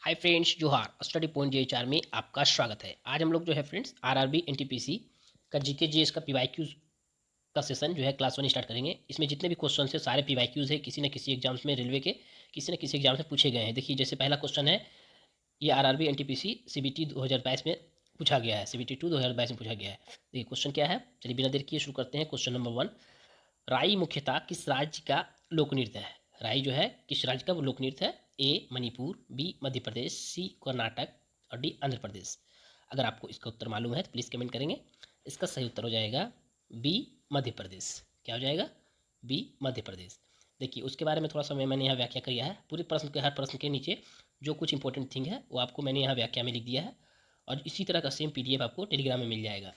Hi friends, जोहार। Study point JHR में आपका स्वागत है। आज हम लोग जो है फ्रेंड्स आरआरबी एनटीपीसी का जीके जीएस का पीवाईक्यूज का सेशन जो है क्लास 1 स्टार्ट करेंगे। इसमें जितने भी क्वेश्चन है सारे पीवाईक्यूज है, किसी न किसी एग्जाम्स में रेलवे के किसी न किसी एग्जाम से पूछे गए हैं। देखिए, जैसे पहला क्वेश्चन है, ये आरआरबी एनटीपीसी सीबीटी 2022 में पूछा गया है, सीबीटी 2 2022 में पूछा गया है। देखिए क्वेश्चन क्या है, चलिए बिना देर किए शुरू करते हैं। क्वेश्चन नंबर 1, राई मुख्यतः किस राज्य का लोक नृत्य है? राई जो है किस राज्य का वो लोक नृत्य है? ए मणिपुर, बी मध्य प्रदेश, सी कर्नाटक और डी आंध्र प्रदेश। अगर आपको इसका उत्तर मालूम है तो प्लीज़ कमेंट करेंगे। इसका सही उत्तर हो जाएगा बी मध्य प्रदेश। क्या हो जाएगा? बी मध्य प्रदेश। देखिए उसके बारे में थोड़ा सा मैंने यहाँ व्याख्या किया है। पूरे प्रश्न के हर प्रश्न के नीचे जो कुछ इंपॉर्टेंट थिंग है वो आपको मैंने यहाँ व्याख्या में लिख दिया है, और इसी तरह का सेम PDF आपको टेलीग्राम में मिल जाएगा।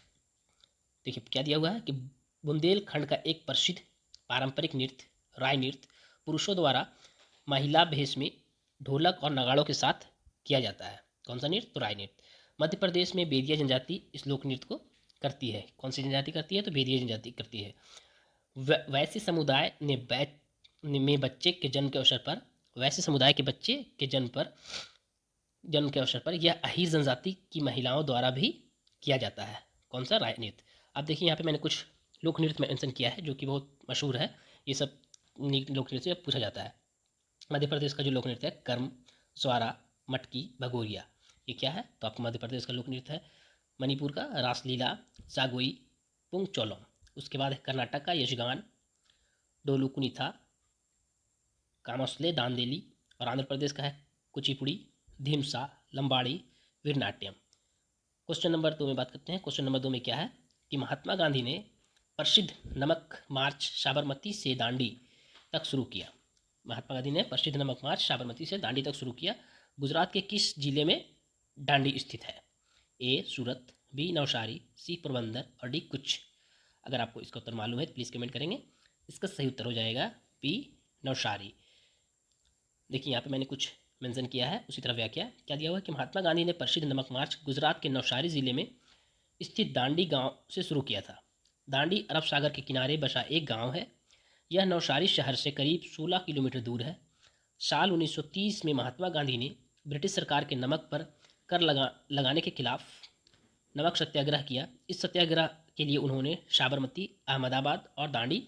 देखिए क्या दिया हुआ है कि बुंदेलखंड का एक प्रसिद्ध पारंपरिक नृत्य राय नृत्य पुरुषों द्वारा महिला भेष में ढोलक और नगाड़ों के साथ किया जाता है। कौन सा नृत्य? तो राय नृत्य। मध्य प्रदेश में बेदिया जनजाति इस लोक नृत्य को करती है। कौन सी जनजाति करती है? तो बेदिया जनजाति करती है। वैश्य समुदाय ने में बच्चे के जन्म के अवसर पर वैश्य समुदाय के बच्चे के जन्म के अवसर पर यह अहीर जनजाति की महिलाओं द्वारा भी किया जाता है। कौन सा? राय नृत्य। अब देखिए यहाँ पे मैंने कुछ लोक नृत्य मेंशन किया है जो कि बहुत मशहूर है। ये सब लोक नृत्य से पूछा जाता है। मध्य प्रदेश का जो लोक नृत्य है कर्म, स्वारा, मटकी, भगोरिया, ये क्या है? तो आपको मध्य प्रदेश का लोक नृत्य है। मणिपुर का रासलीला, सागोई, पुंगचोलम। उसके बाद है कर्नाटक का यशगान, डोलुकुनिथा, कामसले, दांदेली। और आंध्र प्रदेश का है कुचिपुड़ी, धीमसा, लंबाड़ी, वीरनाट्यम। क्वेश्चन नंबर 2 में बात करते हैं। क्वेश्चन नंबर 2 में क्या है कि महात्मा गांधी ने प्रसिद्ध नमक मार्च साबरमती से दांडी तक शुरू किया। महात्मा गांधी ने प्रसिद्ध नमक मार्च साबरमती से दांडी तक शुरू किया। गुजरात के किस जिले में दांडी स्थित है? ए सूरत, बी नवसारी, सी पोरबंदर और डी कुछ। अगर आपको इसका उत्तर मालूम है तो प्लीज़ कमेंट करेंगे। इसका सही उत्तर हो जाएगा बी नवसारी। देखिए यहाँ पे मैंने कुछ मेंशन किया है, उसी तरह व्याख्या क्या दिया हुआ है कि महात्मा गांधी ने प्रसिद्ध नमक मार्च गुजरात के नवसारी जिले में स्थित दांडी गांव से शुरू किया था। दांडी अरब सागर के किनारे बसा एक गांव है। यह नवसारी शहर से करीब 16 किलोमीटर दूर है। साल 1930 में महात्मा गांधी ने ब्रिटिश सरकार के नमक पर कर लगाने के खिलाफ नमक सत्याग्रह किया। इस सत्याग्रह के लिए उन्होंने साबरमती, अहमदाबाद और दांडी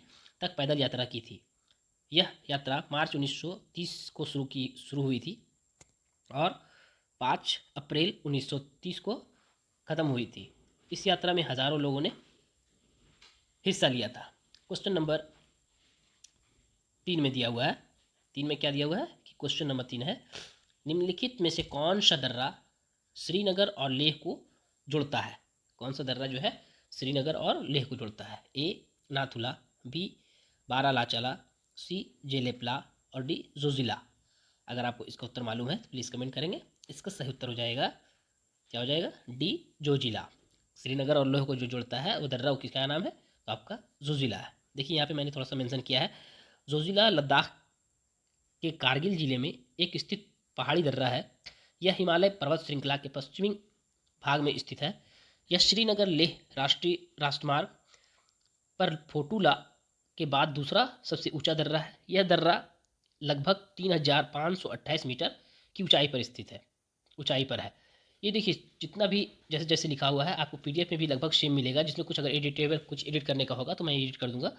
तक पैदल यात्रा की थी। यह यात्रा मार्च 1930 को शुरू हुई थी और 5 अप्रैल 1930 को ख़त्म हुई थी। इस यात्रा में हज़ारों लोगों ने हिस्सा लिया था। क्वेश्चन नंबर 3 में दिया हुआ है। 3 में क्या दिया हुआ है कि क्वेश्चन नंबर 3 है, निम्नलिखित में से कौन सा दर्रा श्रीनगर और लेह को जोड़ता है? कौन सा दर्रा जो है श्रीनगर और लेह को जोड़ता है? ए नाथुला, बी बारालाचाला, सी जेलेपला और डी जोजिला। अगर आपको इसका उत्तर मालूम है तो प्लीज़ कमेंट करेंगे। इसका सही उत्तर हो जाएगा, क्या हो जाएगा? डी जोजिला। श्रीनगर और लेह को जो जोड़ता है वो दर्रा, किसका नाम है? तो आपका जोजिला है। देखिए यहाँ पे मैंने थोड़ा सा मेंशन किया है, जोजिला लद्दाख के कारगिल जिले में एक स्थित पहाड़ी दर्रा है। यह हिमालय पर्वत श्रृंखला के पश्चिमी भाग में स्थित है। यह श्रीनगर लेह राष्ट्रीय राजमार्ग पर फोटूला के बाद दूसरा सबसे ऊंचा दर्रा है। यह दर्रा लगभग 3528 मीटर की ऊंचाई पर है। ये देखिए जितना भी जैसे जैसे लिखा हुआ है आपको PDF में भी लगभग सेम मिलेगा। जिसमें कुछ अगर एडिटेबल कुछ एडिट करने का होगा तो मैं एडिट कर दूंगा,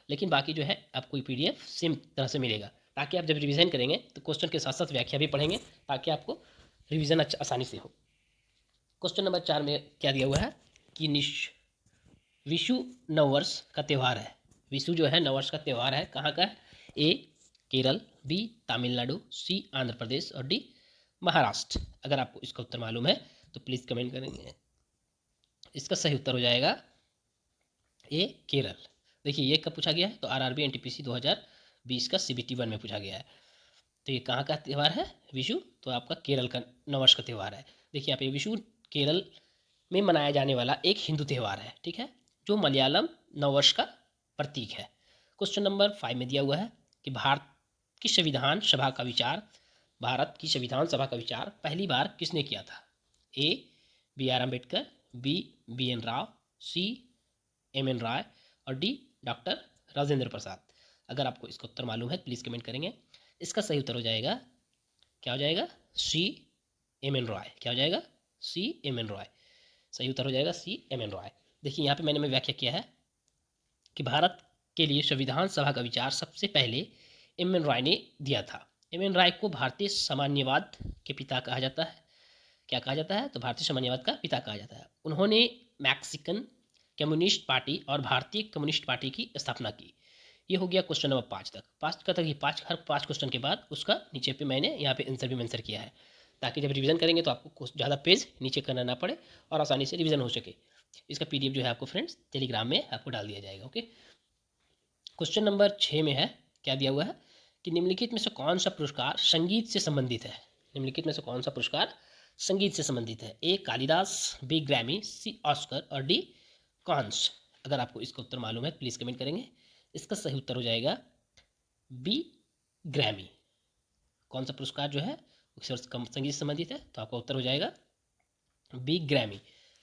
लेकिन बाकी जो है आपको PDF सेम तरह से मिलेगा, ताकि आप जब रिवीजन करेंगे तो क्वेश्चन के साथ साथ व्याख्या भी पढ़ेंगे, ताकि आपको रिवीजन अच्छा आसानी से हो। क्वेश्चन नंबर 4 में क्या दिया हुआ है कि विशु नववर्ष का त्यौहार है। विशु जो है नववर्ष का त्यौहार है, कहाँ का? ए केरल, बी तमिलनाडु, सी आंध्र प्रदेश और डी महाराष्ट्र। अगर आपको इसका उत्तर मालूम है तो प्लीज़ कमेंट करेंगे। इसका सही उत्तर हो जाएगा ए केरल। देखिए ये कब पूछा गया है? तो आरआरबी एनटीपीसी 2020 का CBT 1 में पूछा गया है। तो ये कहाँ का त्यौहार है? विशु। तो आपका केरल का नववर्ष का त्यौहार है। देखिए यहाँ पे विशु केरल में मनाया जाने वाला एक हिंदू त्यौहार है, ठीक है, जो मलयालम नववर्ष का प्रतीक है। क्वेश्चन नंबर 5 में दिया हुआ है कि भारत की संविधान सभा का विचार पहली बार किसने किया था? A BR Ambedkar, B BN Rao, C MN Roy और डी डॉक्टर राजेंद्र प्रसाद। अगर आपको इसका उत्तर मालूम है प्लीज़ कमेंट करेंगे। इसका सही उत्तर हो जाएगा, क्या हो जाएगा? C M N Roy. क्या हो जाएगा? C M N Roy. सही उत्तर हो जाएगा सी एम एन रॉय। देखिए यहाँ पे मैंने व्याख्या किया है कि भारत के लिए संविधान सभा का विचार सबसे पहले एम एन रॉय ने दिया था। एम एन रॉय को भारतीय साम्यवाद के पिता कहा जाता है। क्या कहा जाता है? तो भारतीय साम्यवाद का पिता कहा जाता है। उन्होंने मैक्सिकन कम्युनिस्ट पार्टी और भारतीय कम्युनिस्ट पार्टी की स्थापना की। ये हो गया क्वेश्चन नंबर 5 तक। 5 का तक ये हर 5 क्वेश्चन के बाद उसका नीचे पे मैंने यहाँ पे आंसर भी मेंशन किया है, ताकि जब रिवीजन करेंगे तो आपको ज़्यादा पेज नीचे करना ना पड़े और आसानी से रिवीजन हो सके। इसका पीडीएफ जो है आपको फ्रेंड्स टेलीग्राम में आपको डाल दिया जाएगा। ओके, क्वेश्चन नंबर 6 में है, क्या दिया हुआ है कि निम्नलिखित में से कौन सा पुरस्कार संगीत से संबंधित है? निम्नलिखित में से कौन सा पुरस्कार संगीत से संबंधित है? ए कालिदास, बी ग्रैमी, सी ऑस्कर और डी कॉन्स। अगर आपको इसका उत्तर मालूम है प्लीज़ कमेंट करेंगे। इसका सही उत्तर हो जाएगा बी ग्रैमी। कौन सा पुरस्कार जो है संगीत से संबंधित है? तो आपका उत्तर हो जाएगा बी ग्रैमी।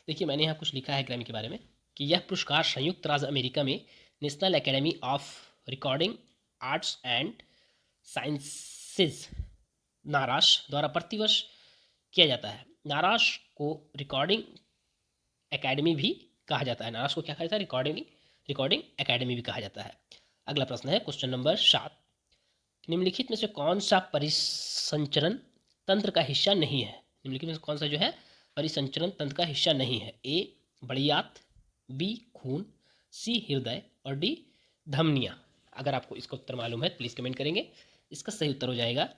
देखिए मैंने यहाँ कुछ लिखा है ग्रैमी के बारे में कि यह पुरस्कार संयुक्त राज्य अमेरिका में national academy of recording arts and sciences NARAS द्वारा प्रतिवर्ष किया जाता है। नाराश को रिकॉर्डिंग एकेडमी भी कहा जाता है। नाराश को क्या कहा जाता है? रिकॉर्डिंग एकेडमी भी कहा जाता है। अगला प्रश्न है क्वेश्चन नंबर 7। निम्नलिखित में से कौन सा परिसंचरण तंत्र का हिस्सा नहीं है? निम्नलिखित में से कौन सा जो है परिसंचरण तंत्र का हिस्सा नहीं है? ए बड़ियात, बी खून, सी हृदय और डी धमनियाँ। अगर आपको इसका उत्तर मालूम है प्लीज़ कमेंट करेंगे। इसका सही उत्तर हो जाएगा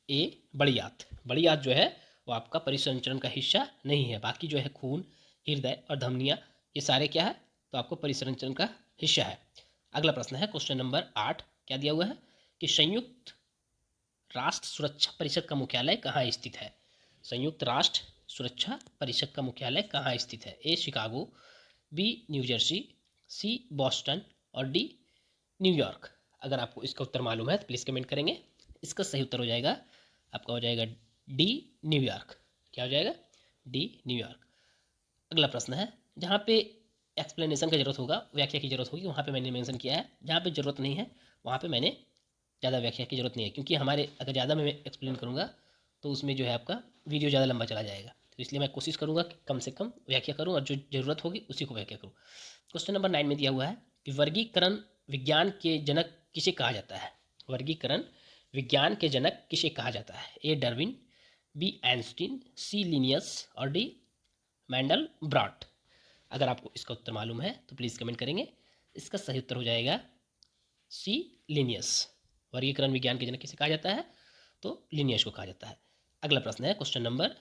ए बड़ियात। बड़ियात जो है वो आपका परिसंचरण का हिस्सा नहीं है। बाकी जो है खून, हृदय और धमनियाँ ये सारे क्या है? तो आपको परिसंचरण का हिस्सा है। अगला प्रश्न है क्वेश्चन नंबर 8। क्या दिया हुआ है कि संयुक्त राष्ट्र सुरक्षा परिषद का मुख्यालय कहाँ स्थित है? संयुक्त राष्ट्र सुरक्षा परिषद का मुख्यालय कहाँ स्थित है? ए शिकागो, बी न्यू जर्सी, सी बॉस्टन और डी न्यूयॉर्क। अगर आपको इसका उत्तर मालूम है तो प्लीज़ कमेंट करेंगे। इसका सही उत्तर हो जाएगा आपका हो जाएगा डी न्यूयॉर्क। क्या हो जाएगा? D New York. अगला प्रश्न है, जहाँ पे एक्सप्लेनेशन की जरूरत होगा, व्याख्या की जरूरत होगी, वहाँ पे मैंने मेंशन किया है। जहाँ पे जरूरत नहीं है वहाँ पे मैंने ज़्यादा व्याख्या की जरूरत नहीं है, क्योंकि हमारे अगर ज़्यादा मैं एक्सप्लेन करूँगा तो उसमें जो है आपका वीडियो ज़्यादा लंबा चला जाएगा। तो इसलिए मैं कोशिश करूँगा कि कम से कम व्याख्या करूँ और जो ज़रूरत होगी उसी को व्याख्या करूँ। क्वेश्चन नंबर 9 में दिया हुआ है कि वर्गीकरण विज्ञान के जनक किसे कहा जाता है? वर्गीकरण विज्ञान के जनक किसे कहा जाता है? ए डार्विन, बी आइंस्टीन, सी लिनियस और डी मैंडल ब्रॉट। अगर आपको इसका उत्तर मालूम है तो प्लीज़ कमेंट करेंगे। इसका सही उत्तर हो जाएगा सी लिनियस। वर्गीकरण विज्ञान के जनक किसे कहा जाता है? तो लिनियस को कहा जाता है। अगला प्रश्न है क्वेश्चन नंबर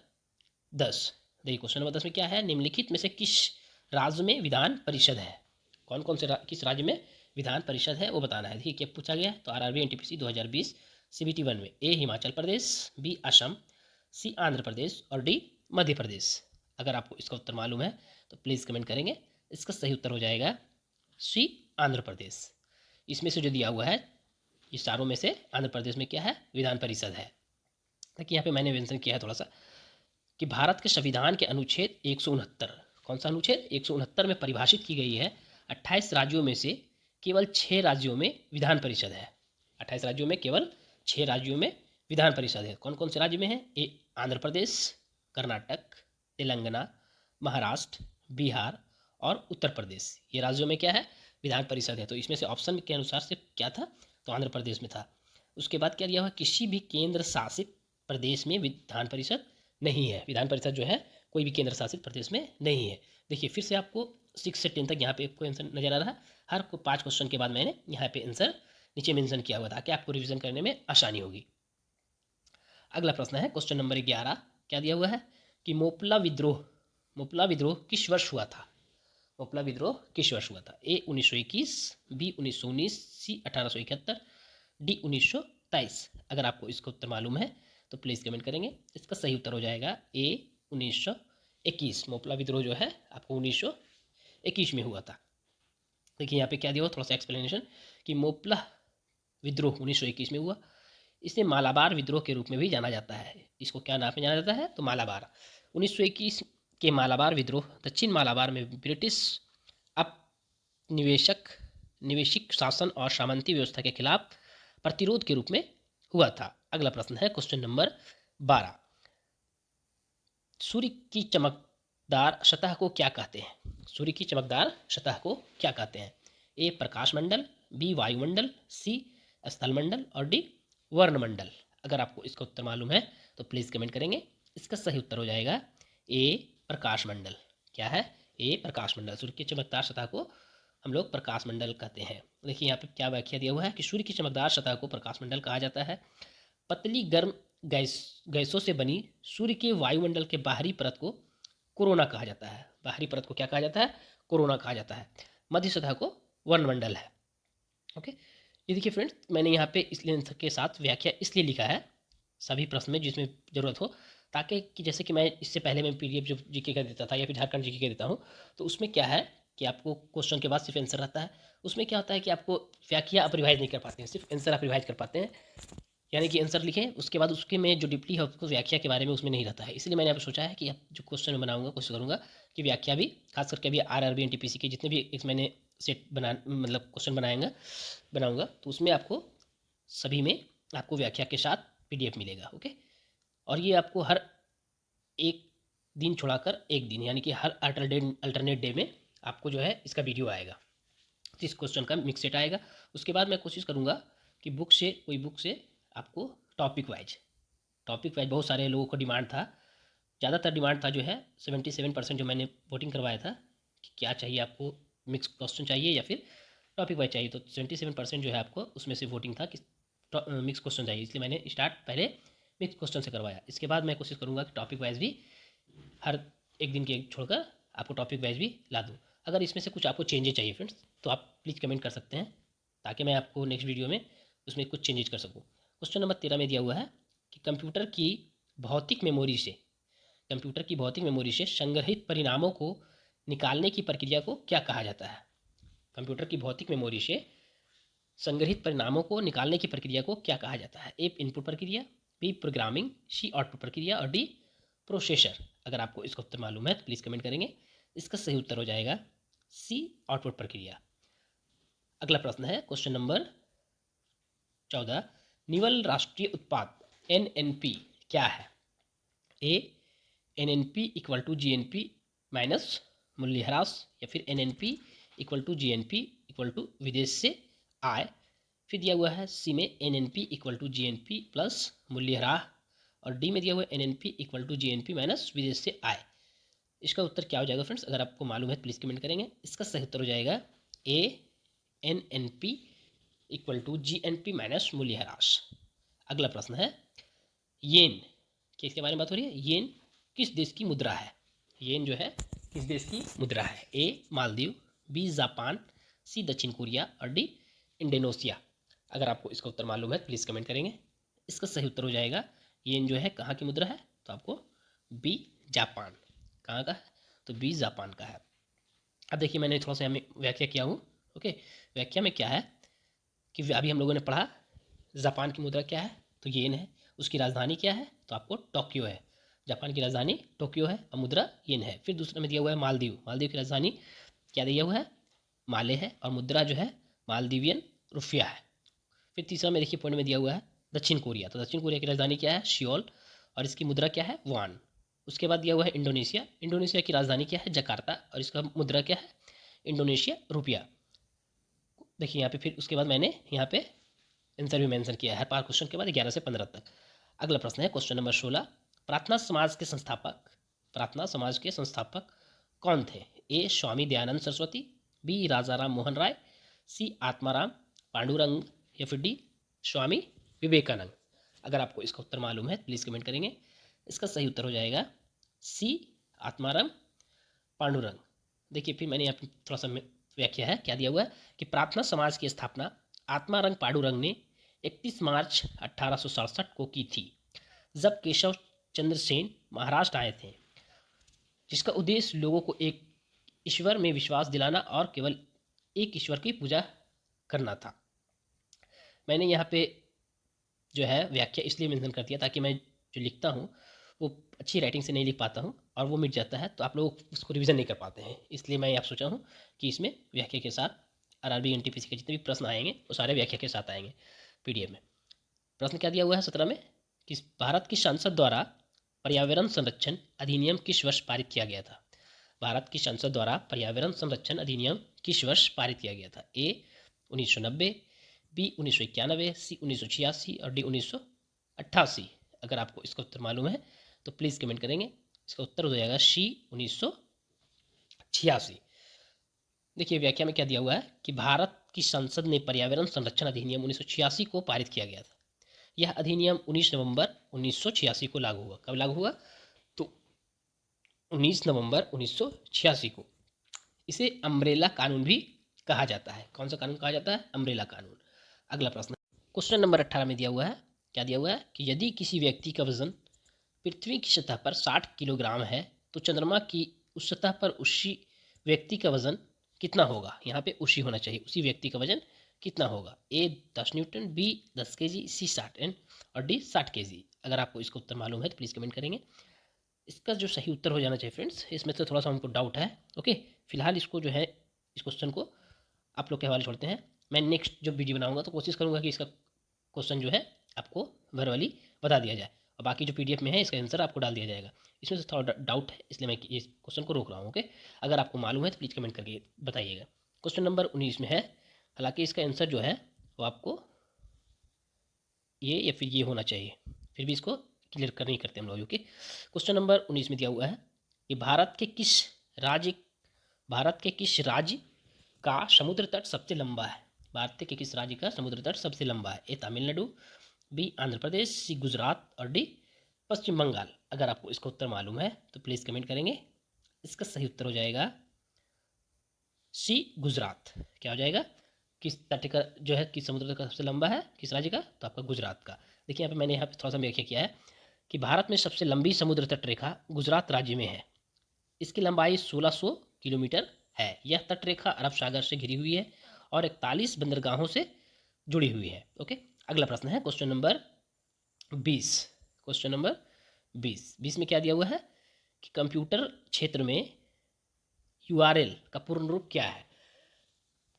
10। देखिए क्वेश्चन नंबर 10 में क्या है? निम्नलिखित में से किस राज्य में विधान परिषद है? कौन कौन से किस राज्य में विधान परिषद है वो बताना है। देखिए क्या पूछा गया है, तो आरआरबी एनटीपीसी 2020 सीबीटी 1 में ए हिमाचल प्रदेश, बी असम, सी आंध्र प्रदेश और डी मध्य प्रदेश। अगर आपको इसका उत्तर मालूम है तो प्लीज़ कमेंट करेंगे। इसका सही उत्तर हो जाएगा सी आंध्र प्रदेश। इसमें से जो दिया हुआ है इस चारों में से आंध्र प्रदेश में क्या है? विधान परिषद है। देखिए यहाँ पे मैंने मेंशन किया है थोड़ा सा कि भारत के संविधान के अनुच्छेद 169, कौन सा अनुच्छेद? 169 में परिभाषित की गई है 28 राज्यों में से केवल 6 राज्यों में विधान परिषद है। 28 राज्यों में केवल 6 राज्यों में विधान परिषद है। कौन कौन से राज्य में है? ए आंध्र प्रदेश, कर्नाटक, तेलंगाना, महाराष्ट्र, बिहार और उत्तर प्रदेश। ये राज्यों में क्या है? विधान परिषद है। तो इसमें से ऑप्शन के अनुसार से क्या था? तो आंध्र प्रदेश में था। उसके बाद क्या दिया हुआ? किसी भी केंद्र शासित प्रदेश में विधान परिषद नहीं है। विधान परिषद जो है कोई भी केंद्र शासित प्रदेश में नहीं है। देखिए फिर से आपको 6 से 10 तक यहाँ पे आपको आंसर नजर आ रहा है। हर को 5 क्वेश्चन के बाद मैंने यहाँ पे आंसर नीचे मेंशन किया हुआ ताकि आपको रिवीजन करने में आसानी होगी। अगला प्रश्न है क्वेश्चन नंबर 11। क्या दिया हुआ है कि मोपला विद्रोह किस वर्ष हुआ था? मोपला विद्रोह किस वर्ष हुआ था? ए 1921, बी 1919, सी 1871, डी 1923। अगर आपको इसका उत्तर मालूम है तो प्लीज़ कमेंट करेंगे। इसका सही उत्तर हो जाएगा ए 1921। मोपला विद्रोह जो है आपको 1921 में हुआ था। देखिए यहाँ पे क्या दिया हुआ, थोड़ा सा एक्सप्लेनेशन कि मोपला विद्रोह 1921 में हुआ। इसे मालाबार विद्रोह के रूप में भी जाना जाता है। इसको क्या नाम में जाना जाता है? तो मालाबार। 1921 के मालाबार विद्रोह दक्षिण मालाबार में ब्रिटिश निवेशिक शासन और सामंती व्यवस्था के खिलाफ प्रतिरोध के रूप में हुआ था। अगला प्रश्न है क्वेश्चन नंबर 12। सूर्य की चमकदार सतह को क्या कहते हैं? सूर्य की चमकदार सतह को क्या कहते हैं? ए प्रकाश मंडल, बी वायुमंडल, सी स्थल मंडल और डी वर्णमंडल। अगर आपको इसका उत्तर मालूम है तो प्लीज़ कमेंट करेंगे। इसका सही उत्तर हो जाएगा ए प्रकाश मंडल। क्या है? ए प्रकाश मंडल। सूर्य की चमकदार सतह को हम लोग प्रकाश मंडल कहते हैं। देखिए यहाँ पे क्या व्याख्या दिया हुआ है कि सूर्य की चमकदार सतह को प्रकाश मंडल कहा जाता है। पतली गर्म गैसों से बनी सूर्य के वायुमंडल के बाहरी परत को कोरोना कहा जाता है। बाहरी परत को क्या कहा जाता है? कोरोना कहा जाता है। मध्य सतह को वर्णमंडल है। ओके, ये देखिए फ्रेंड्स, मैंने यहाँ पे इसलिए के साथ व्याख्या इसलिए लिखा है सभी प्रश्न में जिसमें ज़रूरत हो, ताकि कि जैसे कि मैं इससे पहले मैं पीडीएफ जो जीके का देता था या फिर झारखंड जीके का देता हूँ, तो उसमें क्या है कि आपको क्वेश्चन के बाद सिर्फ आंसर रहता है। उसमें क्या होता है कि आपको व्याख्या आप रिवाइज नहीं कर पाते हैं, सिर्फ आंसर आप रिवाइज कर पाते हैं। यानी कि आंसर लिखें, उसके बाद उसके में जो डीपली है उसको व्याख्या के बारे में उसमें नहीं रहता है। इसलिए मैंने अब सोचा है कि अब जो क्वेश्चन बनाऊंगा कोशिश करूंगा कि व्याख्या भी, खास करके अभी आरआरबी एनटीपीसी के जितने भी इस मैंने सेट बना मतलब क्वेश्चन बनाऊंगा तो उसमें आपको सभी में आपको व्याख्या के साथ पीडीएफ मिलेगा। ओके, और ये आपको हर एक दिन छोड़ाकर एक दिन, यानी कि हर अल्टरनेट डे में आपको जो है इसका वीडियो आएगा। तो इस क्वेश्चन का मिक्स सेट आएगा। उसके बाद मैं कोशिश करूँगा कि कोई बुक से आपको टॉपिक वाइज बहुत सारे लोगों को डिमांड था, ज़्यादातर डिमांड था जो है 77% जो मैंने वोटिंग करवाया था कि क्या चाहिए आपको, मिक्स क्वेश्चन चाहिए या फिर टॉपिक वाइज चाहिए, तो 77% जो है आपको उसमें से वोटिंग था कि मिक्स क्वेश्चन चाहिए। इसलिए मैंने स्टार्ट पहले मिक्स क्वेश्चन से करवाया। इसके बाद मैं कोशिश करूँगा कि टॉपिक वाइज भी हर एक दिन के छोड़कर आपको टॉपिक वाइज भी ला दूँ। अगर इसमें से कुछ आपको चेंजेस चाहिए फ्रेंड्स तो आप प्लीज़ कमेंट कर सकते हैं, ताकि मैं आपको नेक्स्ट वीडियो में उसमें कुछ चेंजेस कर सकूँ। क्वेश्चन नंबर 13 में दिया हुआ है कि कंप्यूटर की भौतिक मेमोरी से संग्रहित परिणामों को निकालने की प्रक्रिया को क्या कहा जाता है? कंप्यूटर की भौतिक मेमोरी से संग्रहित परिणामों को निकालने की प्रक्रिया को क्या कहा जाता है? ए इनपुट प्रक्रिया, बी प्रोग्रामिंग, सी आउटपुट प्रक्रिया और डी प्रोसेसर। अगर आपको इसका उत्तर मालूम है तो प्लीज़ कमेंट करेंगे। इसका सही उत्तर हो जाएगा सी आउटपुट प्रक्रिया। अगला प्रश्न है क्वेश्चन नंबर 14, निवल राष्ट्रीय उत्पाद एनएनपी क्या है? A NNP equal to GNP minus मूल्यह्रास, या फिर NNP equal to GNP equal to विदेश से आय। फिर दिया हुआ है सी में NNP equal to GNP plus मूल्यह्रास, और डी में दिया हुआ है NNP equal to GNP minus विदेश से आय। इसका उत्तर क्या हो जाएगा फ्रेंड्स? अगर आपको मालूम है प्लीज़ कमेंट करेंगे। इसका सही उत्तर हो जाएगा A NNP equal to GNP minus मूल्यह्रास। अगला प्रश्न है येन, किसके बारे में बात हो रही है? येन किस देश की मुद्रा है? येन जो है किस देश की मुद्रा है? ए मालदीव, बी जापान, सी दक्षिण कोरिया और डी इंडोनेशिया। अगर आपको इसका उत्तर मालूम है प्लीज़ कमेंट करेंगे। इसका सही उत्तर हो जाएगा येन जो है कहाँ की मुद्रा है? तो आपको बी जापान। कहाँ का है? तो बी जापान का है। अब देखिए मैंने थोड़ा सा व्याख्या किया हूँ। ओके, व्याख्या में क्या है कि अभी हम लोगों ने पढ़ा जापान की मुद्रा क्या है, तो येन है। उसकी राजधानी क्या है? तो आपको टोक्यो है। जापान की राजधानी टोक्यो है और मुद्रा येन है। फिर दूसरा में दिया हुआ है मालदीव की राजधानी क्या दिया हुआ है? माले है, और मुद्रा जो है मालदीवियन रुपया है। फिर तीसरा में देखिए पॉइंट में दिया हुआ है दक्षिण कोरिया, तो दक्षिण कोरिया की राजधानी क्या है? सियोल, और इसकी मुद्रा क्या है? वान। उसके बाद दिया हुआ है इंडोनेशिया की राजधानी क्या है? जकार्ता, और इसका मुद्रा क्या है? इंडोनेशिया रुपया। देखिए यहाँ पे फिर उसके बाद मैंने यहाँ पे आंसर भी मेंशन किया है 5 क्वेश्चन के बाद 11 से 15 तक। अगला प्रश्न है क्वेश्चन नंबर 16, प्रार्थना समाज के संस्थापक कौन थे? ए स्वामी दयानंद सरस्वती, बी राजा राम मोहन राय, सी आत्माराम पांडुरंग, या फिर डी स्वामी विवेकानंद। अगर आपको इसका उत्तर मालूम है प्लीज़ कमेंट करेंगे। इसका सही उत्तर हो जाएगा सी आत्माराम पांडुरंग। देखिए फिर मैंने यहाँ पे थोड़ा सा व्याख्या है क्या दिया हुआ है कि प्रार्थना समाज की स्थापना आत्मारंग पांडुरंग ने 31 मार्च 1867 को की थी, जब केशव चंद्र सेन महाराष्ट्र आए थे, जिसका उद्देश्य लोगों को एक ईश्वर में विश्वास दिलाना और केवल एक ईश्वर की पूजा करना था। मैंने यहाँ पे जो है व्याख्या इसलिए मेंशन कर दिया ताकि मैं जो लिखता हूँ वो अच्छी राइटिंग से नहीं लिख पाता हूँ और वो मिट जाता है, तो आप लोग उसको रिवीजन नहीं कर पाते हैं। इसलिए मैं आप सोचा हूँ कि इसमें व्याख्या के साथ आरआरबी एनटीपीसी के जितने भी प्रश्न आएंगे वो सारे व्याख्या के साथ आएंगे पीडीएफ में। प्रश्न क्या दिया हुआ है 17 में कि भारत की संसद द्वारा पर्यावरण संरक्षण अधिनियम किस वर्ष पारित किया गया था? भारत की संसद द्वारा पर्यावरण संरक्षण अधिनियम किस वर्ष पारित किया गया था? ए 1990, बी 1991, सी 1986 और डी 1988। अगर आपको इसका उत्तर मालूम है तो प्लीज़ कमेंट करेंगे। इसका उत्तर हो जाएगा सी 1986। देखिए व्याख्या में क्या दिया हुआ है कि भारत की संसद ने पर्यावरण संरक्षण अधिनियम 1986 को पारित किया गया था। यह अधिनियम 19 नवंबर 1986 को लागू हुआ। कब लागू हुआ? तो 19 नवंबर 1986 को। इसे अम्ब्रेला कानून भी कहा जाता है। कौन सा कानून कहा जाता है? अम्ब्रेला कानून। अगला प्रश्न, क्वेश्चन नंबर 18 में दिया हुआ है, क्या दिया हुआ है कि यदि किसी व्यक्ति का वजन पृथ्वी की सतह पर 60 किलोग्राम है तो चंद्रमा की उस सतह पर उसी व्यक्ति का वजन कितना होगा? यहाँ पे उसी होना चाहिए, उसी व्यक्ति का वजन कितना होगा? ए 10 न्यूटन, बी 10 केजी, सी 60 एन और डी 60 केजी। अगर आपको इसका उत्तर मालूम है तो प्लीज़ कमेंट करेंगे। इसका जो सही उत्तर हो जाना चाहिए फ्रेंड्स, इसमें से थोड़ा सा हमको डाउट है। ओके, फिलहाल इसको जो है इस क्वेश्चन को आप लोग के हवाले छोड़ते हैं। मैं नेक्स्ट जो वीडियो बनाऊंगा तो कोशिश करूंगा कि इसका क्वेश्चन जो है आपको वर्बली बता दिया जाए और बाकी जो पीडीएफ में है इसका आंसर आपको डाल दिया जाएगा। इसमें से थोड़ा डाउट है इसलिए मैं इस क्वेश्चन को रोक रहा हूँ। ओके, अगर आपको मालूम है तो प्लीज़ कमेंट करके बताइएगा। क्वेश्चन नंबर 19 में है, हालांकि इसका आंसर जो है वो आपको ये या फिर ये होना चाहिए, फिर भी इसको क्लियर कर नहीं करते हम लोग। ओके, क्वेश्चन नंबर 19 में दिया हुआ है कि भारत के किस राज्य का समुद्र तट सबसे लंबा है? भारत के किस राज्य का समुद्र तट सबसे लंबा है? ए तमिलनाडु, बी आंध्र प्रदेश, सी गुजरात और डी पश्चिम बंगाल। अगर आपको इसका उत्तर मालूम है तो प्लीज़ कमेंट करेंगे। इसका सही उत्तर हो जाएगा सी गुजरात। क्या हो जाएगा? किस तट का जो है किस समुद्र तट का सबसे लंबा है, किस राज्य का? तो आपका गुजरात का। देखिए यहाँ पे मैंने यहाँ पे थोड़ा सा व्याख्या किया है कि भारत में सबसे लंबी समुद्र तट रेखा गुजरात राज्य में है। इसकी लंबाई 1600 किलोमीटर है। यह तट रेखा अरब सागर से घिरी हुई है और 41 बंदरगाहों से जुड़ी हुई है। ओके, अगला प्रश्न है क्वेश्चन नंबर 20। क्वेश्चन नंबर 20 में क्या दिया हुआ है कि कंप्यूटर क्षेत्र में यूआरएल का पूर्ण रूप क्या है?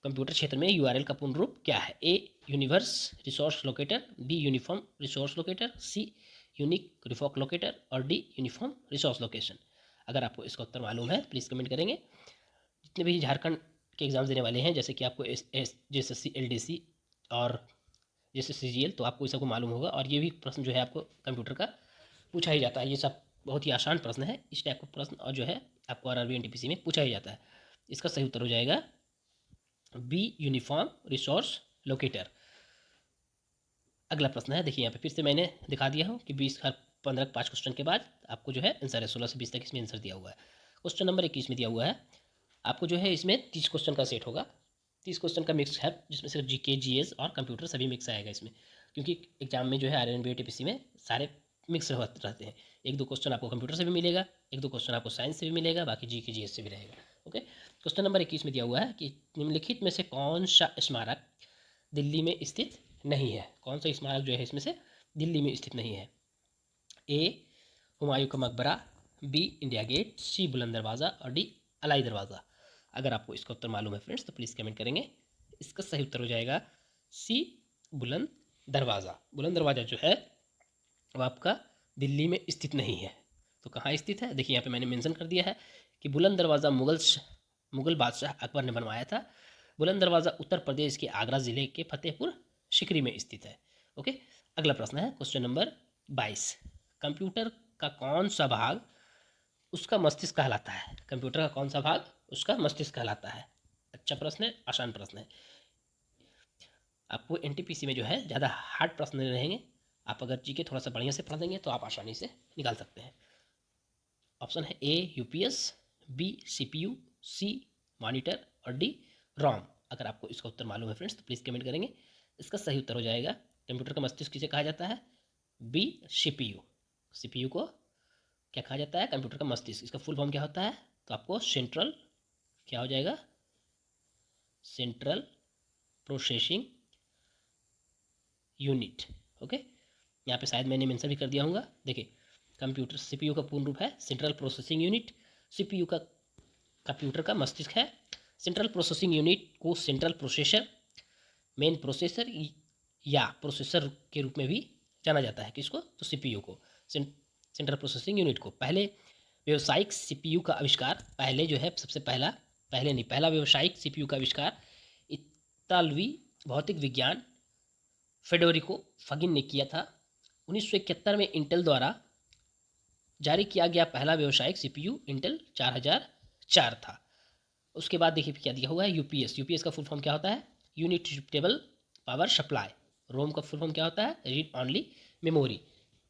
कंप्यूटर क्षेत्र में यूआरएल का पूर्ण रूप क्या है? A universe resource locator, B uniform resource locator, C unique रिफॉक लोकेटर और डी यूनिफॉर्म रिसोर्स लोकेशन। अगर आपको इसका उत्तर मालूम है प्लीज़ कमेंट करेंगे। जितने भी झारखंड के एग्ज़ाम देने वाले हैं जैसे कि आपको JSSC LDC और JSSCGL, तो आपको ये सबको मालूम होगा और ये भी प्रश्न जो है आपको कंप्यूटर का पूछा ही जाता है। ये सब बहुत ही आसान प्रश्न है। इस टाइप का प्रश्न और जो है आपको RRB NTPC में पूछा ही जाता है। इसका सही उत्तर हो जाएगा बी यूनिफॉर्म रिसोर्स लोकेटर। अगला प्रश्न है, देखिए यहाँ पे फिर से मैंने दिखा दिया हूँ कि 20 हर 15 5 क्वेश्चन के बाद आपको जो है आंसर है। 16 से 20 तक इसमें आंसर दिया हुआ है। क्वेश्चन नंबर 21 में दिया हुआ है, आपको जो है इसमें 30 क्वेश्चन का सेट होगा। 30 क्वेश्चन का मिक्स है जिसमें सिर्फ GK GS और कंप्यूटर सभी मिक्स आएगा इसमें, क्योंकि एग्जाम में जो है RRB NTPC में सारे मिक्स रहते हैं। एक दो क्वेश्चन आपको कंप्यूटर से भी मिलेगा, एक दो क्वेश्चन आपको साइंस से भी मिलेगा, बाकी GK GS से भी रहेगा। ओके, क्वेश्चन नंबर 21 में दिया हुआ है कि निम्नलिखित में से कौन सा स्मारक दिल्ली में स्थित नहीं है? कौन सा स्मारक जो है इसमें से दिल्ली में स्थित नहीं है? ए हुमायूं का मकबरा, बी इंडिया गेट, सी बुलंद दरवाज़ा और डी अलाई दरवाज़ा। अगर आपको इसका उत्तर मालूम है फ्रेंड्स तो प्लीज़ कमेंट करेंगे। इसका सही उत्तर हो जाएगा सी बुलंद दरवाज़ा। बुलंद दरवाज़ा जो है वो आपका दिल्ली में स्थित नहीं है। तो कहाँ स्थित है? देखिए यहाँ पे मैंने मेंशन कर दिया है कि बुलंद दरवाज़ा मुगल बादशाह अकबर ने बनवाया था। बुलंद दरवाज़ा उत्तर प्रदेश के आगरा ज़िले के फतेहपुर सिकरी में स्थित है। ओके, अगला प्रश्न है क्वेश्चन नंबर 22। कंप्यूटर का कौन सा भाग उसका मस्तिष्क कहलाता है? कंप्यूटर का कौन सा भाग उसका मस्तिष्क कहलाता है? अच्छा प्रश्न है, आसान प्रश्न है। आपको NTPC में जो है ज़्यादा हार्ड प्रश्न नहीं रहेंगे। आप अगर GK थोड़ा सा बढ़िया से पढ़ देंगे तो आप आसानी से निकाल सकते हैं। ऑप्शन है ए UPS, बी CPU, सी मॉनिटर और डी ROM। अगर आपको इसका उत्तर मालूम है फ्रेंड्स तो प्लीज़ कमेंट करेंगे। इसका सही उत्तर हो जाएगा, कंप्यूटर का मस्तिष्क किसे कहा जाता है? B CPU। CPU को क्या कहा जाता है? कंप्यूटर का मस्तिष्क। इसका फुल फॉर्म क्या होता है? तो आपको सेंट्रल क्या हो जाएगा? Central processing unit. ओके, यहाँ पे शायद मैंने मेंशन भी कर दिया होगा। देखिए कंप्यूटर CPU का पूर्ण रूप है सेंट्रल प्रोसेसिंग यूनिट। CPU का कंप्यूटर का मस्तिष्क है। सेंट्रल प्रोसेसिंग यूनिट को सेंट्रल प्रोसेसर, मेन प्रोसेसर या प्रोसेसर के रूप में भी जाना जाता है। किसको? तो CPU को। सेंट्रल प्रोसेसिंग यूनिट को। पहले व्यावसायिक सीपीयू का आविष्कार, पहले जो है सबसे पहला व्यावसायिक सीपीयू का आविष्कार इतालवी भौतिक विज्ञान फेडोरिको फगिन ने किया था। 1971 में इंटेल द्वारा जारी किया गया पहला व्यावसायिक सीपीयू इंटेल 4004 था। उसके बाद देखिए क्या दिया हुआ है, यूपीएस का फुल फॉर्म क्या होता है, यूनिट टेबल पावर सप्लाई। रोम का फुल फॉर्म क्या होता है, read only memory.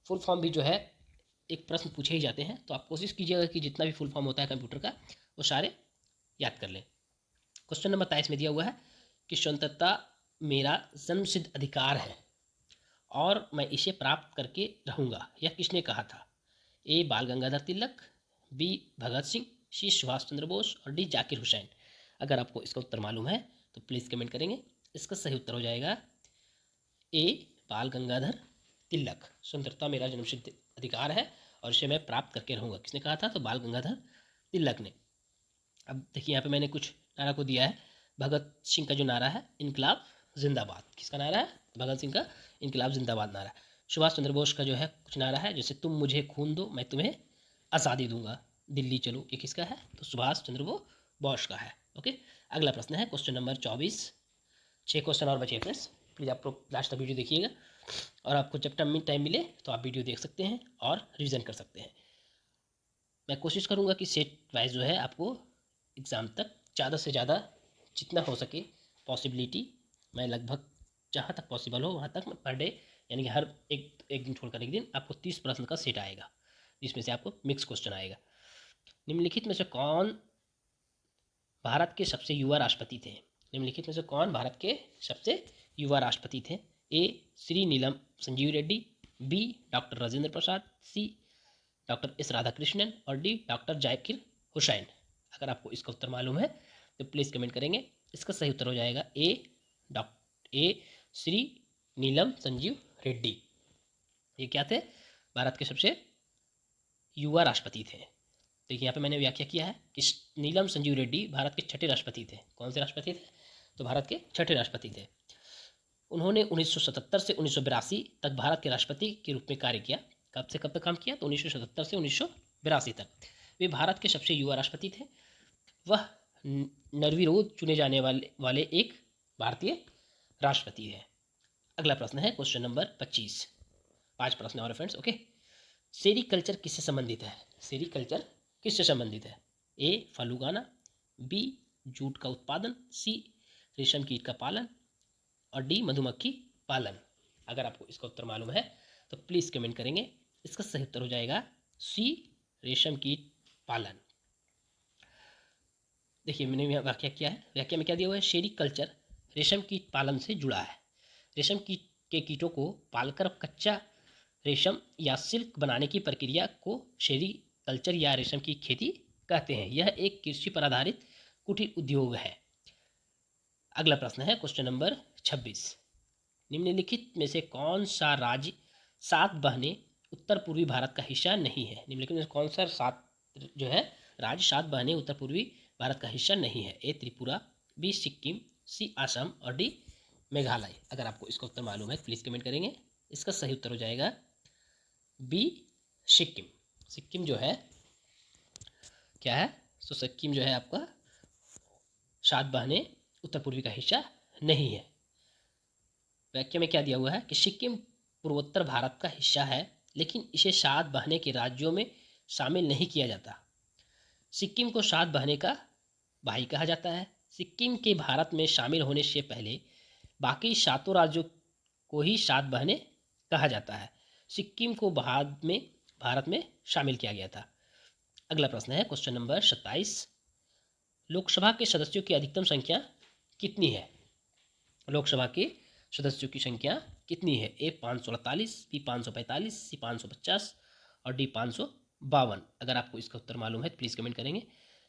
Full form भी जो है एक प्रश्न पूछे ही जाते हैं, तो आप कोशिश कीजिएगा कि जितना भी फुल फॉर्म होता है कंप्यूटर का वो सारे याद कर लें। क्वेश्चन नंबर 23 में दिया हुआ है कि स्वतंत्रता मेरा जन्मसिद्ध अधिकार है और मैं इसे प्राप्त करके रहूँगा, यह किसने कहा था। ए बाल गंगाधर तिलक, बी भगत सिंह, सी सुभाष चंद्र बोस और डी जाकिर हुसैन। अगर आपको इसका उत्तर मालूम है तो प्लीज़ कमेंट करेंगे। इसका सही उत्तर हो जाएगा ए बाल गंगाधर तिलक। स्वतंत्रता मेरा जन्मसिद्ध अधिकार है और इसे मैं प्राप्त करके रहूँगा, किसने कहा था, तो बाल गंगाधर तिलक ने। अब देखिए यहाँ पे मैंने कुछ नारा को दिया है। भगत सिंह का जो नारा है, इनकलाब जिंदाबाद, किसका नारा है, भगत सिंह का इनकलाब जिंदाबाद नारा। सुभाष चंद्र बोस का जो है कुछ नारा है, जैसे तुम मुझे खून दो मैं तुम्हें आज़ादी दूंगा, दिल्ली चलो, ये किसका है, तो सुभाष चंद्र बोस का है। ओके, अगला प्रश्न है क्वेश्चन नंबर 24। 6 क्वेश्चन और बचे फ्रेंड्स, प्लीज़ आप लास्ट तक वीडियो देखिएगा और आपको जब टाइम मिले तो आप वीडियो देख सकते हैं और रिवीजन कर सकते हैं। मैं कोशिश करूँगा कि सेट वाइज जो है आपको एग्ज़ाम तक ज़्यादा से ज़्यादा जितना हो सके पॉसिबिलिटी, मैं लगभग जहाँ तक पॉसिबल हो वहाँ तक मैं पर डे, यानी कि हर एक दिन छोड़कर एक दिन आपको 30 प्रश्न का सेट आएगा, जिसमें से आपको मिक्स क्वेश्चन आएगा। निम्नलिखित में से कौन भारत के सबसे युवा राष्ट्रपति थे, निम्नलिखित में से कौन भारत के सबसे युवा राष्ट्रपति थे। ए श्री नीलम संजीव रेड्डी, बी डॉक्टर राजेंद्र प्रसाद, सी डॉक्टर एस राधाकृष्णन और डी डॉक्टर जाकिर हुसैन। अगर आपको इसका उत्तर मालूम है तो प्लीज़ कमेंट करेंगे। इसका सही उत्तर हो जाएगा ए श्री नीलम संजीव रेड्डी। ये क्या थे, भारत के सबसे युवा राष्ट्रपति थे। देखिए यहाँ पे मैंने व्याख्या किया है कि नीलम संजीव रेड्डी भारत के छठे राष्ट्रपति थे। कौन से राष्ट्रपति थे, तो भारत के छठे राष्ट्रपति थे। उन्होंने 1977 से 1982 तक भारत के राष्ट्रपति के रूप में कार्य किया। कब से कब तक काम किया, तो 1977 से 1982 तक। वे भारत के सबसे युवा राष्ट्रपति थे। वह निर्विरोध चुने जाने वाले एक भारतीय राष्ट्रपति है। अगला प्रश्न है क्वेश्चन नंबर 25। 5 प्रश्न और फ्रेंड्स। ओके, सेरीकल्चर किससे संबंधित है, सेरीकल्चर किससे संबंधित है। ए फल उगाना, बी जूट का उत्पादन, सी रेशम कीट का पालन और डी मधुमक्खी पालन। अगर आपको इसका उत्तर मालूम है तो प्लीज़ कमेंट करेंगे। इसका सही उत्तर हो जाएगा सी रेशम कीट पालन। देखिए मैंने यहाँ व्याख्या किया है, व्याख्या में क्या दिया हुआ है, सेरीकल्चर रेशम कीट पालन से जुड़ा है। रेशम कीट के कीटों को पालकर कच्चा रेशम या सिल्क बनाने की प्रक्रिया को सेरीकल्चर या रेशम की खेती कहते हैं। यह एक कृषि पर आधारित कुटीर उद्योग है। अगला प्रश्न है क्वेश्चन नंबर 26। निम्नलिखित में से कौन सा राज्य 7 बहनें उत्तर पूर्वी भारत का हिस्सा नहीं है, निम्नलिखित में से कौन सा 7 जो है राज्य 7 बहनें उत्तर पूर्वी भारत का हिस्सा नहीं है। ए त्रिपुरा, बी सिक्किम, सी असम और डी मेघालय। अगर आपको इसका उत्तर मालूम है प्लीज़ कमेंट करेंगे। इसका सही उत्तर हो जाएगा बी सिक्किम। सिक्किम जो है क्या है, तो सिक्किम जो है आपका 7 बहनें उत्तर पूर्वी का हिस्सा नहीं है। व्याख्या में क्या दिया हुआ है कि सिक्किम पूर्वोत्तर भारत का हिस्सा है, लेकिन इसे 7 बहने के राज्यों में शामिल नहीं किया जाता। सिक्किम को 7 बहने का भाई कहा जाता है। सिक्किम के भारत में शामिल होने से पहले बाकी 7 राज्यों को ही 7 बहने कहा जाता है। सिक्किम को बाद में भारत में शामिल किया गया था। अगला प्रश्न है क्वेश्चन नंबर 27। लोकसभा के सदस्यों की अधिकतम संख्या कितनी है, लोकसभा के सदस्यों की संख्या कितनी है। ए 548, बी 545, सी 550 और डी 552। अगर आपको इसका उत्तर मालूम है तो प्लीज़ कमेंट करेंगे।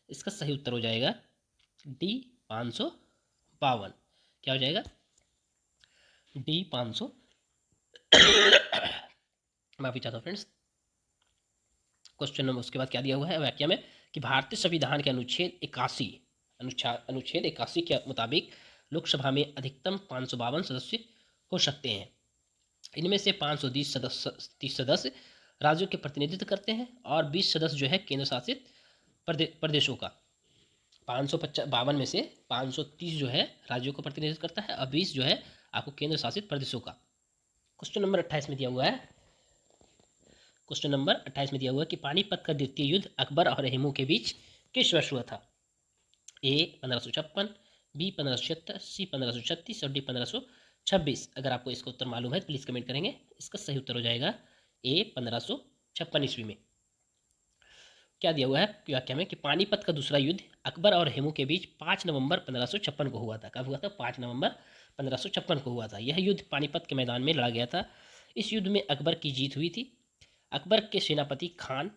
इसका सही उत्तर हो जाएगा डी 552। क्या हो जाएगा, डी 500 माफी चाहता हूँ फ्रेंड्स। क्वेश्चन नंबर उसके बाद क्या दिया हुआ है व्याख्या में कि भारतीय संविधान के अनुच्छेद 81 के मुताबिक लोकसभा में अधिकतम 552 सदस्य हो सकते हैं। इनमें से 530 सदस्य राज्यों के प्रतिनिधित्व करते हैं और 20 सदस्य जो है केंद्र शासित प्रदेशों का। 552 में से 530 जो है राज्यों का प्रतिनिधित्व करता है और 20 जो है आपको केंद्र शासित प्रदेशों का। क्वेश्चन नंबर 28 में दिया हुआ है, क्वेश्चन नंबर 28 में दिया हुआ है कि पानीपत का द्वितीय युद्ध अकबर और हेमू के बीच किस वर्ष हुआ था? ए 1556, बी 1576, सी 1536 और डी 1526। अगर आपको इसका उत्तर मालूम है तो प्लीज़ कमेंट करेंगे। इसका सही उत्तर हो जाएगा ए 1556 ईस्वी में। क्या दिया हुआ है व्याख्या में कि पानीपत का दूसरा युद्ध अकबर और हेमू के बीच 5 नवंबर 1556 को हुआ था। कब हुआ था? 5 नवंबर 1556 को हुआ था। यह युद्ध पानीपत के मैदान में लड़ा गया था। इस युद्ध में अकबर की जीत हुई थी। अकबर के सेनापति खान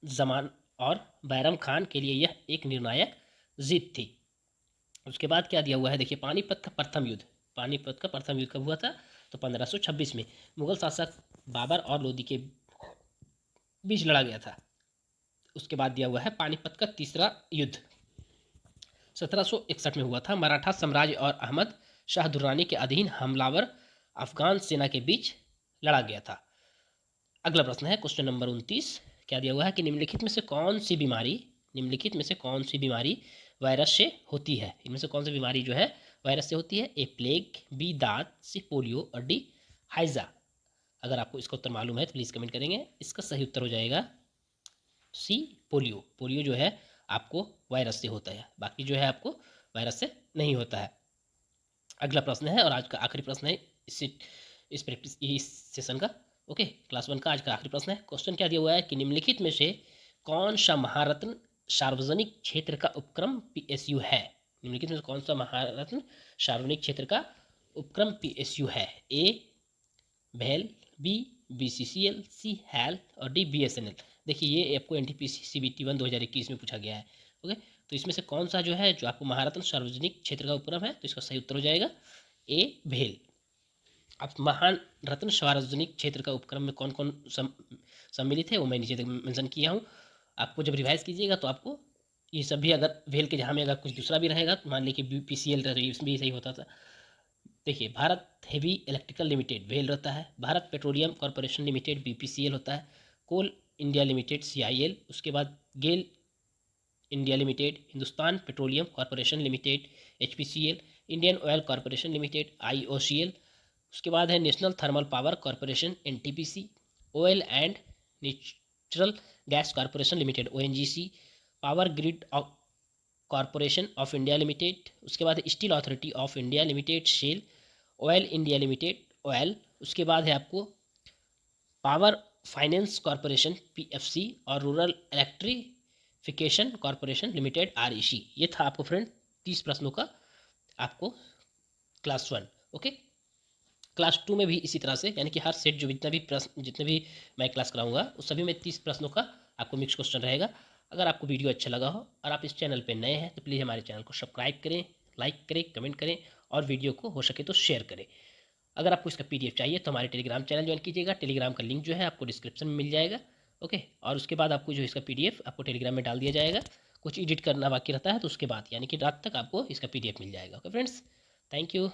जमान और बैरम खान के लिए यह एक निर्णायक जीत थी। उसके बाद क्या दिया हुआ है, देखिए पानीपत का प्रथम युद्ध, पानीपत का प्रथम युद्ध कब हुआ था? तो 1526 में मुगल शासक बाबर और लोदी के बीच लड़ा गया था। उसके बाद दिया हुआ है पानीपत का तीसरा युद्ध 1761 में हुआ था। मराठा साम्राज्य और अहमद शाह दुर्रानी के अधीन हमलावर अफगान सेना के बीच लड़ा गया था। अगला प्रश्न है क्वेश्चन नंबर 29। क्या दिया हुआ है कि निम्नलिखित में से कौन सी बीमारी वायरस से होती है? इनमें से कौन सी बीमारी जो है वायरस से होती है? ए प्लेग, बी दांत, सी पोलियो और डी हाइजा। अगर आपको इसका उत्तर मालूम है तो प्लीज़ कमेंट करेंगे। इसका सही उत्तर हो जाएगा सी पोलियो। पोलियो जो है आपको वायरस से होता है, बाकी जो है आपको वायरस से नहीं होता है। अगला प्रश्न है और आज का आखिरी प्रश्न है इस सेशन का। ओके, क्लास 1 का आज का आखिरी प्रश्न है। क्वेश्चन क्या दिया हुआ है कि निम्नलिखित में से कौन सा महारत्न सार्वजनिक क्षेत्र का उपक्रम PSU है? निम्नलिखित में से कौन सा महारत्न सार्वजनिक क्षेत्र का उपक्रम PSU है? ए भेल, बी BCCL, सी हैल और डी BSNL। देखिए ये आपको NTPC CBT 1 2021 में पूछा गया है। ओके, तो इसमें से कौन सा जो है जो आपको महारत्न सार्वजनिक क्षेत्र का उपक्रम है, तो इसका सही उत्तर हो जाएगा ए भेल। अब महान रत्न सार्वजनिक क्षेत्र का उपक्रम में कौन कौन सम्मिलित है वो मैं नीचे मेंशन किया हूँ। आपको जब रिवाइज कीजिएगा तो आपको ये सब भी, अगर भेल के जहाँ में अगर कुछ दूसरा भी रहेगा तो मान लीजिए कि PCL इसमें भी सही होता था। देखिए भारत हेवी इलेक्ट्रिकल लिमिटेड भेल रहता है, Bharat petroleum corporation limited BPCL होता है, कोल इंडिया लिमिटेड CIL, उसके बाद GAIL India limited, Hindustan petroleum corporation limited HPCL, Indian oil corporation limited IOCL, उसके बाद है national thermal power corporation NTPC, oil and natural gas corporation limited ONGC, power grid corporation of India limited, उसके बाद steel authority of India limited SAIL, oil India limited oil, उसके बाद है आपको power finance corporation PFC और rural electrification corporation limited REC। ये था आपको फ्रेंड 30 प्रश्नों का आपको क्लास 1। ओके, क्लास 2 में भी इसी तरह से, यानी कि हर सेट जो जितने भी मैं क्लास कराऊंगा उस सभी में 30 प्रश्नों का आपको मिक्स क्वेश्चन रहेगा। अगर आपको वीडियो अच्छा लगा हो और आप इस चैनल पर नए हैं तो प्लीज़ हमारे चैनल को सब्सक्राइब करें, लाइक करें, कमेंट करें और वीडियो को हो सके तो शेयर करें। अगर आपको इसका PDF चाहिए तो हमारे टेलीग्राम चैनल ज्वाइन कीजिएगा। टेलीग्राम का लिंक जो है आपको डिस्क्रिप्शन में मिल जाएगा। ओके, और उसके बाद आपको जो इसका PDF आपको टेलीग्राम में डाल दिया जाएगा। कुछ एडिट करना बाकी रहता है तो उसके बाद यानी कि रात तक आपको इसका PDF मिल जाएगा। Okay friends, thank you.